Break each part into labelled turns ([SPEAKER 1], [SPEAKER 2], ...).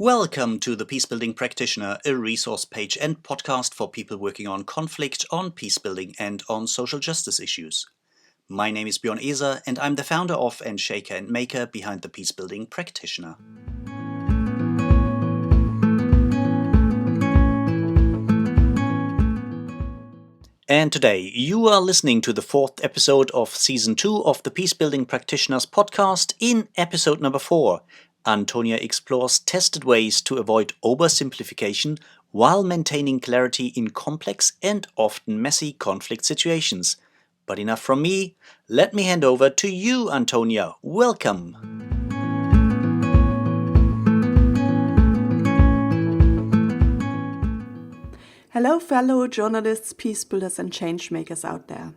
[SPEAKER 1] Welcome to the Peacebuilding Practitioner, a resource page and podcast for people working on conflict, on peacebuilding and on social justice issues. My name is Björn Eser and I'm the founder of and shaker and maker behind the Peacebuilding Practitioner. And today you are listening to the fourth episode of Season 2 of the Peacebuilding Practitioners podcast. In episode number 4, Antonia explores tested ways to avoid oversimplification while maintaining clarity in complex and often messy conflict situations. But enough from me, let me hand over to you, Antonia. Welcome.
[SPEAKER 2] Hello fellow journalists, peace builders and change makers out there.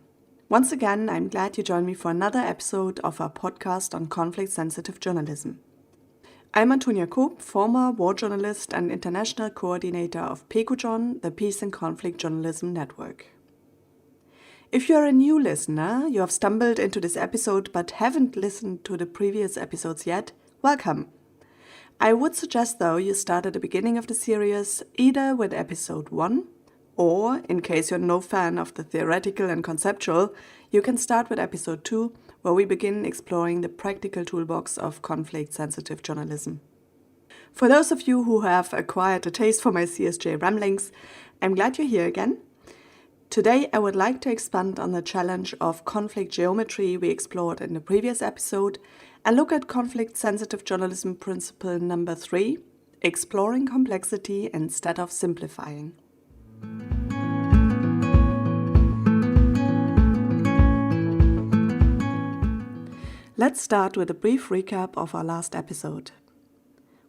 [SPEAKER 2] Once again, I'm glad you joined me for another episode of our podcast on conflict-sensitive journalism. I'm Antonia Koop, former war journalist and international coordinator of Peacebuilding, the Peace and Conflict Journalism Network. If you're a new listener, you have stumbled into this episode but haven't listened to the previous episodes yet, welcome. I would suggest though you start at the beginning of the series either with episode 1 or, in case you're no fan of the theoretical and conceptual, you can start with episode 2 where we begin exploring the practical toolbox of conflict-sensitive journalism. For those of you who have acquired a taste for my CSJ ramblings, I'm glad you're here again. Today I would like to expand on the challenge of conflict geometry we explored in the previous episode and look at conflict-sensitive journalism principle number 3, exploring complexity instead of simplifying. Let's start with a brief recap of our last episode.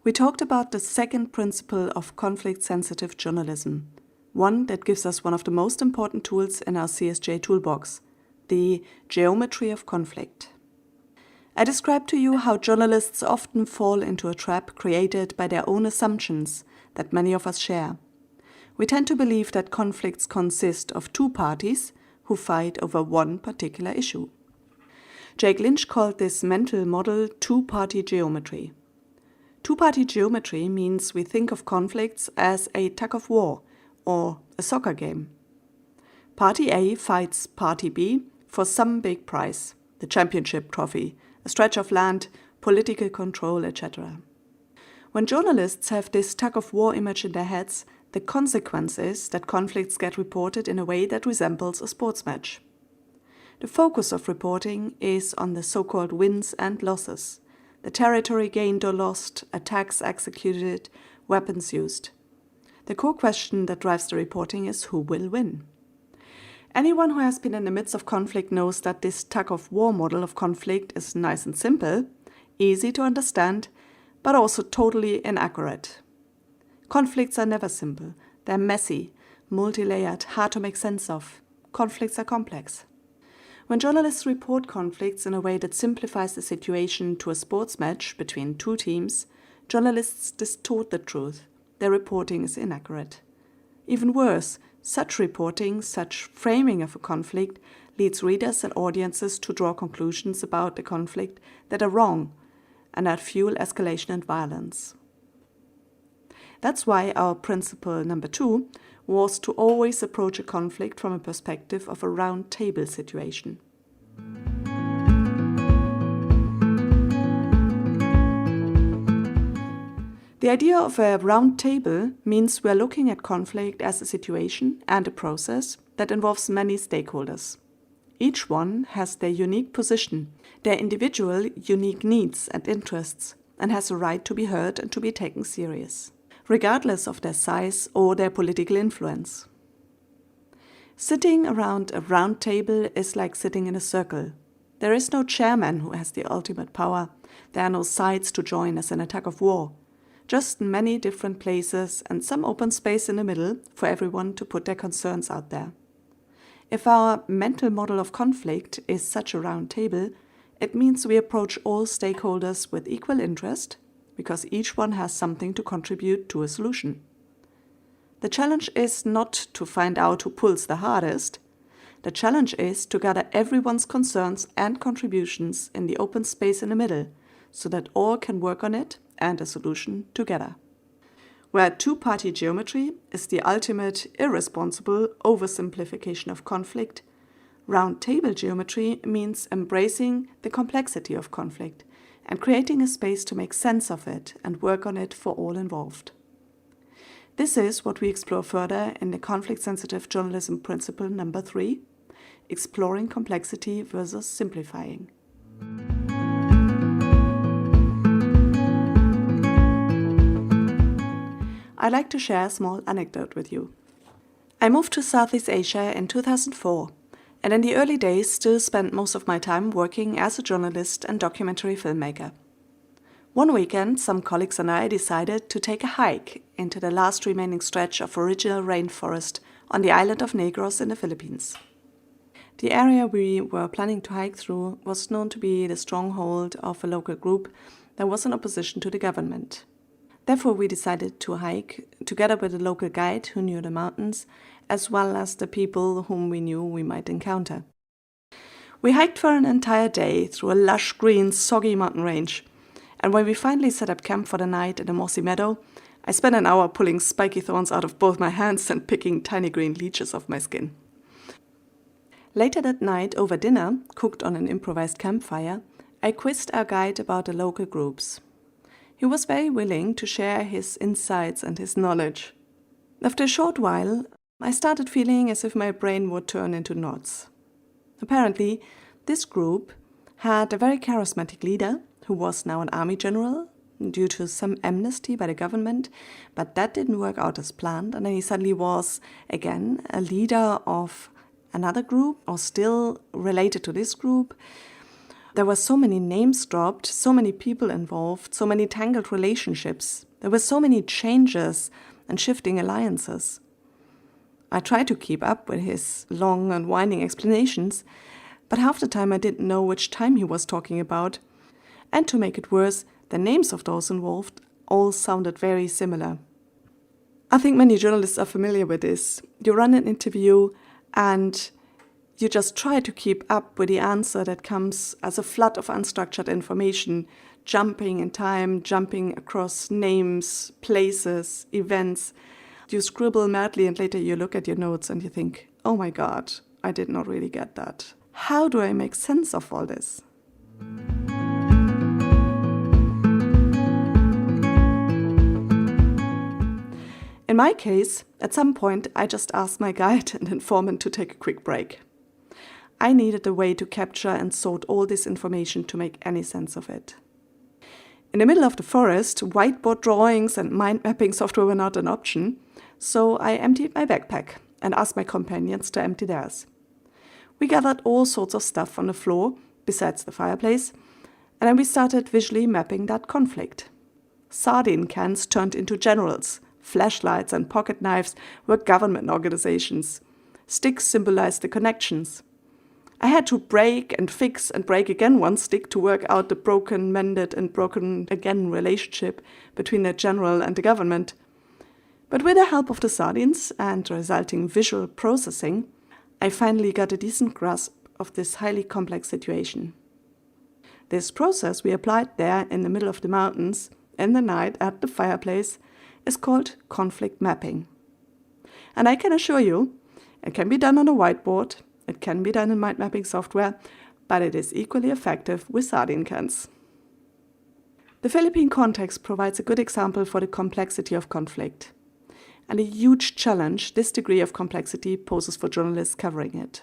[SPEAKER 2] We talked about the second principle of conflict-sensitive journalism, one that gives us one of the most important tools in our CSJ toolbox, the geometry of conflict. I described to you how journalists often fall into a trap created by their own assumptions that many of us share. We tend to believe that conflicts consist of two parties who fight over one particular issue. Jake Lynch called this mental model two-party geometry. Two-party geometry means we think of conflicts as a tug-of-war or a soccer game. Party A fights Party B for some big prize, the championship trophy, a stretch of land, political control, etc. When journalists have this tug-of-war image in their heads, the consequence is that conflicts get reported in a way that resembles a sports match. The focus of reporting is on the so-called wins and losses, the territory gained or lost, attacks executed, weapons used. The core question that drives the reporting is who will win. Anyone who has been in the midst of conflict knows that this tug-of-war model of conflict is nice and simple, easy to understand, but also totally inaccurate. Conflicts are never simple. They're messy, multi-layered, hard to make sense of. Conflicts are complex. When journalists report conflicts in a way that simplifies the situation to a sports match between two teams, journalists distort the truth. Their reporting is inaccurate. Even worse, such reporting, such framing of a conflict, leads readers and audiences to draw conclusions about the conflict that are wrong and that fuel escalation and violence. That's why our principle number 2 was to always approach a conflict from a perspective of a round table situation. The idea of a round table means we're looking at conflict as a situation and a process that involves many stakeholders. Each one has their unique position, their individual unique needs and interests, and has a right to be heard and to be taken serious, regardless of their size or their political influence. Sitting around a round table is like sitting in a circle. There is no chairman who has the ultimate power. There are no sides to join as in a tug-of-war. Just many different places and some open space in the middle for everyone to put their concerns out there. If our mental model of conflict is such a round table, it means we approach all stakeholders with equal interest, because each one has something to contribute to a solution. The challenge is not to find out who pulls the hardest. The challenge is to gather everyone's concerns and contributions in the open space in the middle, so that all can work on it and a solution together. where two-party geometry is the ultimate irresponsible oversimplification of conflict, round table geometry means embracing the complexity of conflict and creating a space to make sense of it and work on it for all involved. This is what we explore further in the conflict-sensitive journalism principle number 3, exploring complexity versus simplifying. I'd like to share a small anecdote with you. I moved to Southeast Asia in 2004, and in the early days still spent most of my time working as a journalist and documentary filmmaker. One weekend, some colleagues and I decided to take a hike into the last remaining stretch of original rainforest on the island of Negros in the Philippines. The area we were planning to hike through was known to be the stronghold of a local group that was in opposition to the government. Therefore, we decided to hike together with a local guide who knew the mountains, as well as the people whom we knew we might encounter. We hiked for an entire day through a lush, green, soggy mountain range. And when we finally set up camp for the night in a mossy meadow, I spent an hour pulling spiky thorns out of both my hands and picking tiny green leeches off my skin. Later that night, over dinner, cooked on an improvised campfire, I quizzed our guide about the local groups. He was very willing to share his insights and his knowledge. After a short while, I started feeling as if my brain would turn into knots. Apparently, this group had a very charismatic leader who was now an army general due to some amnesty by the government, but that didn't work out as planned, and then he suddenly was, again, a leader of another group, or still related to this group. There were so many names dropped, so many people involved, so many tangled relationships. There were so many changes and shifting alliances. I tried to keep up with his long and winding explanations, but half the time I didn't know which time he was talking about. And to make it worse, the names of those involved all sounded very similar. I think many journalists are familiar with this. You run an interview and you just try to keep up with the answer that comes as a flood of unstructured information, jumping in time, jumping across names, places, events. You scribble madly and later you look at your notes and you think, oh my God, I did not really get that. How do I make sense of all this? In my case, at some point, I just asked my guide and informant to take a quick break. I needed a way to capture and sort all this information to make any sense of it. In the middle of the forest, whiteboard drawings and mind mapping software were not an option, so I emptied my backpack and asked my companions to empty theirs. We gathered all sorts of stuff on the floor, besides the fireplace, and then we started visually mapping that conflict. Sardine cans turned into generals. Flashlights and pocket knives were government organizations. Sticks symbolized the connections. I had to break and fix and break again one stick to work out the broken, mended and broken again relationship between the general and the government. But with the help of the sardines and resulting visual processing, I finally got a decent grasp of this highly complex situation. This process we applied there in the middle of the mountains, in the night at the fireplace, is called conflict mapping. And I can assure you, it can be done on a whiteboard, it can be done in mind mapping software, but it is equally effective with sardine cans. The Philippine context provides a good example for the complexity of conflict, and a huge challenge this degree of complexity poses for journalists covering it.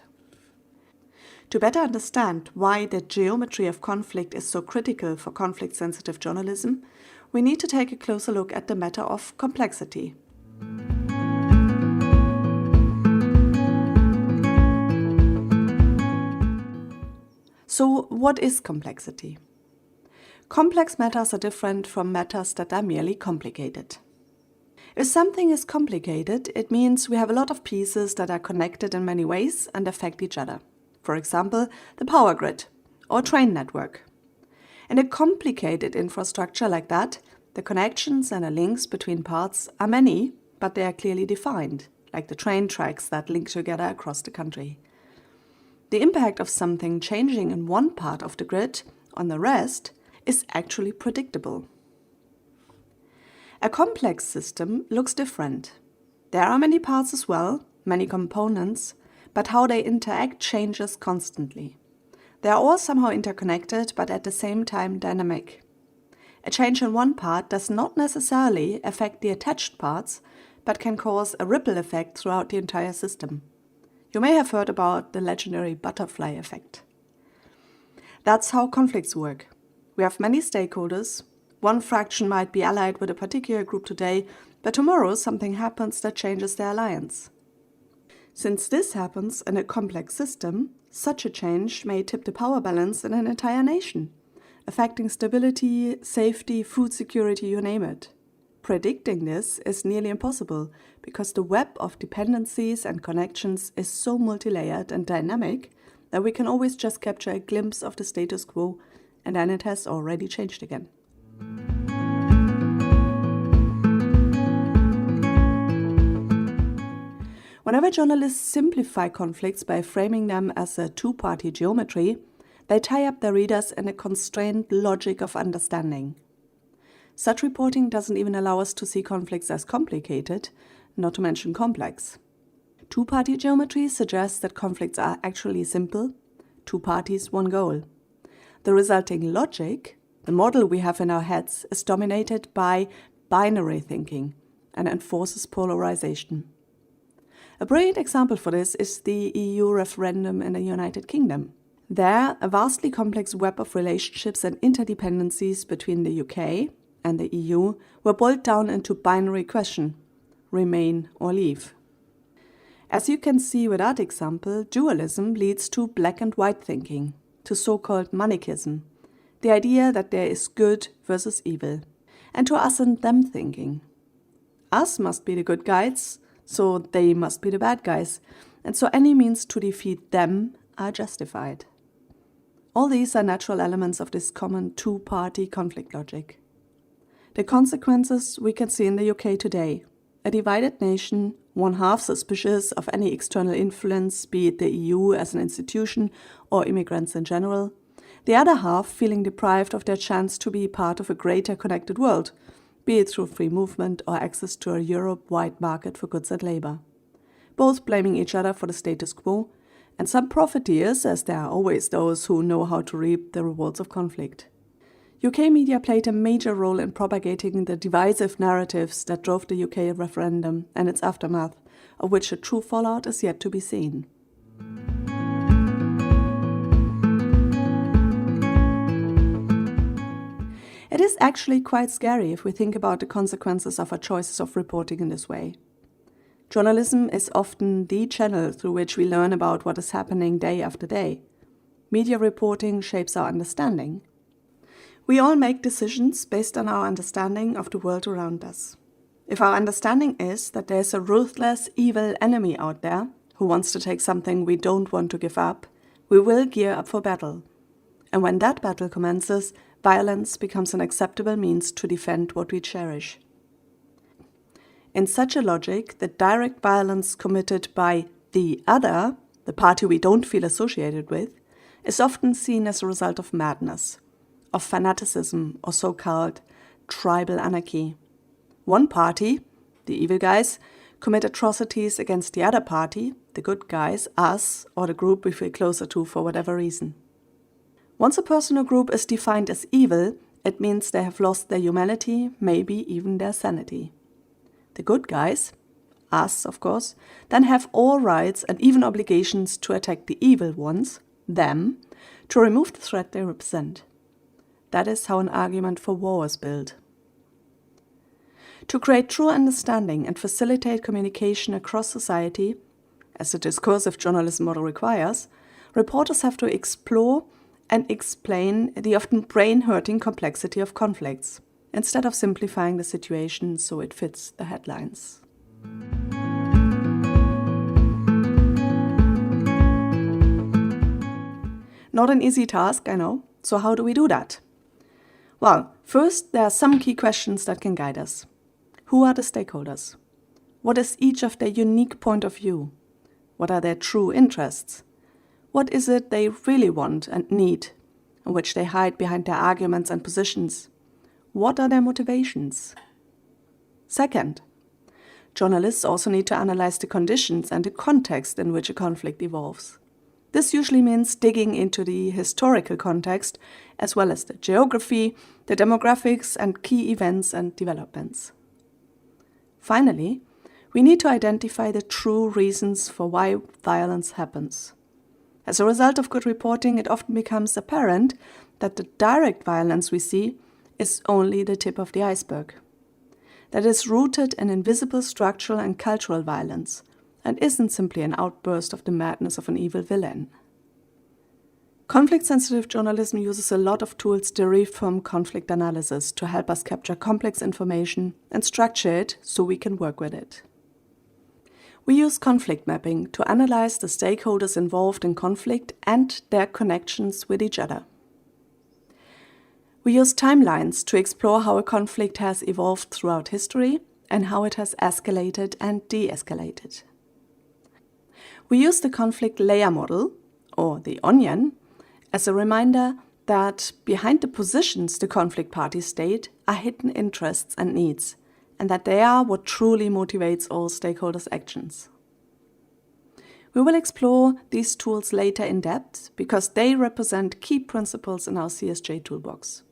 [SPEAKER 2] To better understand why the geometry of conflict is so critical for conflict-sensitive journalism, we need to take a closer look at the matter of complexity. So, what is complexity? Complex matters are different from matters that are merely complicated. If something is complicated, it means we have a lot of pieces that are connected in many ways and affect each other. For example, the power grid or train network. In a complicated infrastructure like that, the connections and the links between parts are many, but they are clearly defined, like the train tracks that link together across the country. The impact of something changing in one part of the grid on the rest is actually predictable. A complex system looks different. There are many parts as well, many components, but how they interact changes constantly. They are all somehow interconnected, but at the same time dynamic. A change in one part does not necessarily affect the attached parts, but can cause a ripple effect throughout the entire system. You may have heard about the legendary butterfly effect. That's how conflicts work. We have many stakeholders. One fraction might be allied with a particular group today, but tomorrow something happens that changes their alliance. Since this happens in a complex system, such a change may tip the power balance in an entire nation, affecting stability, safety, food security, you name it. Predicting this is nearly impossible because the web of dependencies and connections is so multi-layered and dynamic that we can always just capture a glimpse of the status quo and then it has already changed again. Whenever journalists simplify conflicts by framing them as a two-party geometry, they tie up their readers in a constrained logic of understanding. Such reporting doesn't even allow us to see conflicts as complicated, not to mention complex. Two-party geometry suggests that conflicts are actually simple, two parties, one goal. The resulting logic, the model we have in our heads, is dominated by binary thinking and enforces polarization. A brilliant example for this is the EU referendum in the United Kingdom. There, a vastly complex web of relationships and interdependencies between the UK and the EU were boiled down into binary question: remain or leave. As you can see with that example, dualism leads to black and white thinking, to so-called manichaeism, the idea that there is good versus evil, and to us and them thinking. Us must be the good guys, so they must be the bad guys, and so any means to defeat them are justified. All these are natural elements of this common two-party conflict logic. The consequences we can see in the UK today. A divided nation, one half suspicious of any external influence, be it the EU as an institution or immigrants in general, the other half feeling deprived of their chance to be part of a greater connected world, be it through free movement or access to a Europe-wide market for goods and labor. Both blaming each other for the status quo, and some profiteers, as there are always those who know how to reap the rewards of conflict. UK media played a major role in propagating the divisive narratives that drove the UK referendum and its aftermath, of which a true fallout is yet to be seen. It is actually quite scary if we think about the consequences of our choices of reporting in this way. Journalism is often the channel through which we learn about what is happening day after day. Media reporting shapes our understanding. We all make decisions based on our understanding of the world around us. If our understanding is that there is a ruthless, evil enemy out there who wants to take something we don't want to give up, we will gear up for battle. And when that battle commences, violence becomes an acceptable means to defend what we cherish. In such a logic, the direct violence committed by the other, the party we don't feel associated with, is often seen as a result of madness, of fanaticism or so-called tribal anarchy. One party, the evil guys, commit atrocities against the other party, the good guys, us, or the group we feel closer to for whatever reason. Once a person or group is defined as evil, it means they have lost their humanity, maybe even their sanity. The good guys, us of course, then have all rights and even obligations to attack the evil ones, them, to remove the threat they represent. That is how an argument for war is built. To create true understanding and facilitate communication across society, as the discursive journalism model requires, reporters have to explore and explain the often brain-hurting complexity of conflicts, instead of simplifying the situation so it fits the headlines. Not an easy task, I know. So how do we do that? Well, first, there are some key questions that can guide us. Who are the stakeholders? What is each of their unique point of view? What are their true interests? What is it they really want and need, in which they hide behind their arguments and positions? What are their motivations? Second, journalists also need to analyze the conditions and the context in which a conflict evolves. This usually means digging into the historical context, as well as the geography, the demographics, and key events and developments. Finally, we need to identify the true reasons for why violence happens. As a result of good reporting, it often becomes apparent that the direct violence we see is only the tip of the iceberg. That is rooted in invisible structural and cultural violence, and isn't simply an outburst of the madness of an evil villain. Conflict-sensitive journalism uses a lot of tools derived from conflict analysis to help us capture complex information and structure it so we can work with it. We use conflict mapping to analyze the stakeholders involved in conflict and their connections with each other. We use timelines to explore how a conflict has evolved throughout history and how it has escalated and de-escalated. We use the conflict layer model, or the onion, as a reminder that behind the positions the conflict parties state are hidden interests and needs, and that they are what truly motivates all stakeholders' actions. We will explore these tools later in depth because they represent key principles in our CSJ toolbox.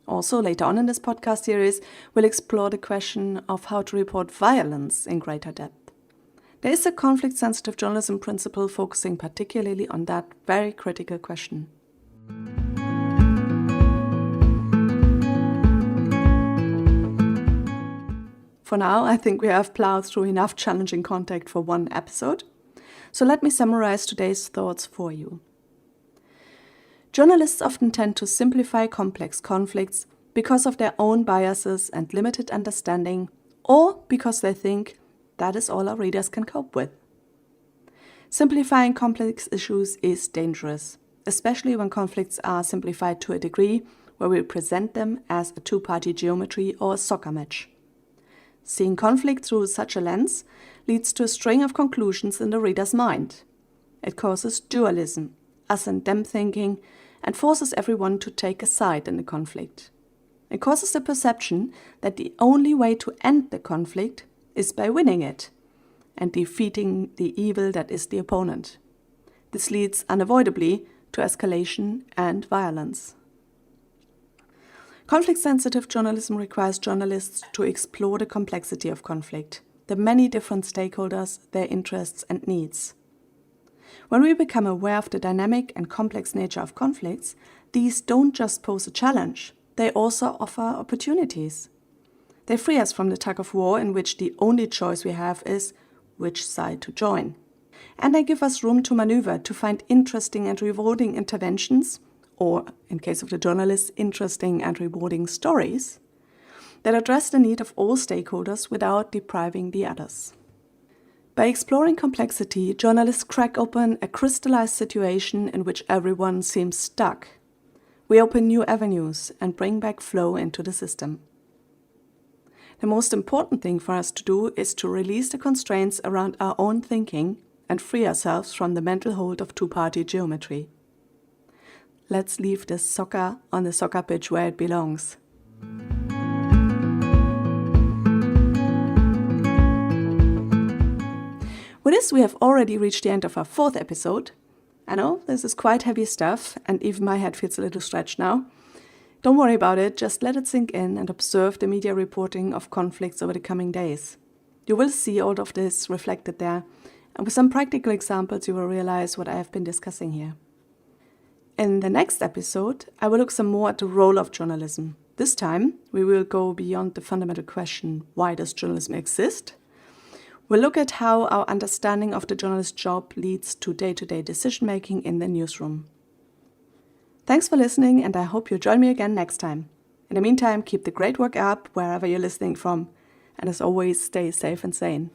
[SPEAKER 2] Also, later on in this podcast series, we'll explore the question of how to report violence in greater depth. There is a conflict-sensitive journalism principle focusing particularly on that very critical question. For now, I think we have plowed through enough challenging content for one episode, so let me summarize today's thoughts for you. Journalists often tend to simplify complex conflicts because of their own biases and limited understanding, or because they think that is all our readers can cope with. Simplifying complex issues is dangerous, especially when conflicts are simplified to a degree where we present them as a two-party geometry or a soccer match. Seeing conflict through such a lens leads to a string of conclusions in the reader's mind. It causes dualism, us and them thinking, and forces everyone to take a side in the conflict. It causes the perception that the only way to end the conflict is by winning it and defeating the evil that is the opponent. This leads unavoidably to escalation and violence. Conflict-sensitive journalism requires journalists to explore the complexity of conflict, the many different stakeholders, their interests and needs. When we become aware of the dynamic and complex nature of conflicts, these don't just pose a challenge, they also offer opportunities. They free us from the tug-of-war in which the only choice we have is which side to join. And they give us room to maneuver, to find interesting and rewarding interventions, or, in case of the journalists, interesting and rewarding stories, that address the need of all stakeholders without depriving the others. By exploring complexity, journalists crack open a crystallized situation in which everyone seems stuck. We open new avenues and bring back flow into the system. The most important thing for us to do is to release the constraints around our own thinking and free ourselves from the mental hold of two-party geometry. Let's leave the soccer on the soccer pitch where it belongs. With this, we have already reached the end of our 4th episode. I know, this is quite heavy stuff, and even my head feels a little stretched now. Don't worry about it, just let it sink in and observe the media reporting of conflicts over the coming days. You will see all of this reflected there, and with some practical examples you will realize what I have been discussing here. In the next episode, I will look some more at the role of journalism. This time, we will go beyond the fundamental question, why does journalism exist? We'll look at how our understanding of the journalist's job leads to day-to-day decision-making in the newsroom. Thanks for listening, and I hope you'll join me again next time. In the meantime, keep the great work up wherever you're listening from. And as always, stay safe and sane.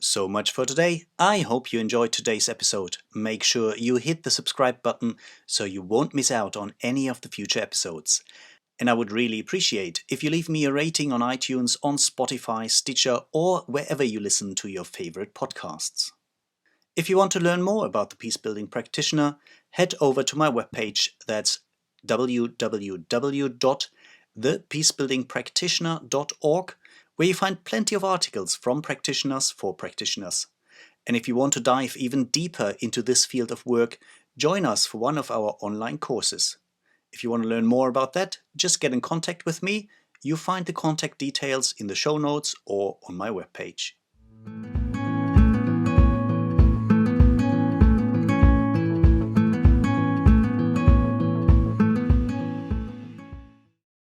[SPEAKER 1] So much for today. I hope you enjoyed today's episode. Make sure you hit the subscribe button so you won't miss out on any of the future episodes. And I would really appreciate if you leave me a rating on iTunes, on Spotify, Stitcher, or wherever you listen to your favorite podcasts. If you want to learn more about the Peacebuilding Practitioner, head over to my webpage, that's www.thepeacebuildingpractitioner.org, where you find plenty of articles from practitioners for practitioners. And if you want to dive even deeper into this field of work, join us for one of our online courses. If you want to learn more about that, just get in contact with me. You find the contact details in the show notes or on my webpage.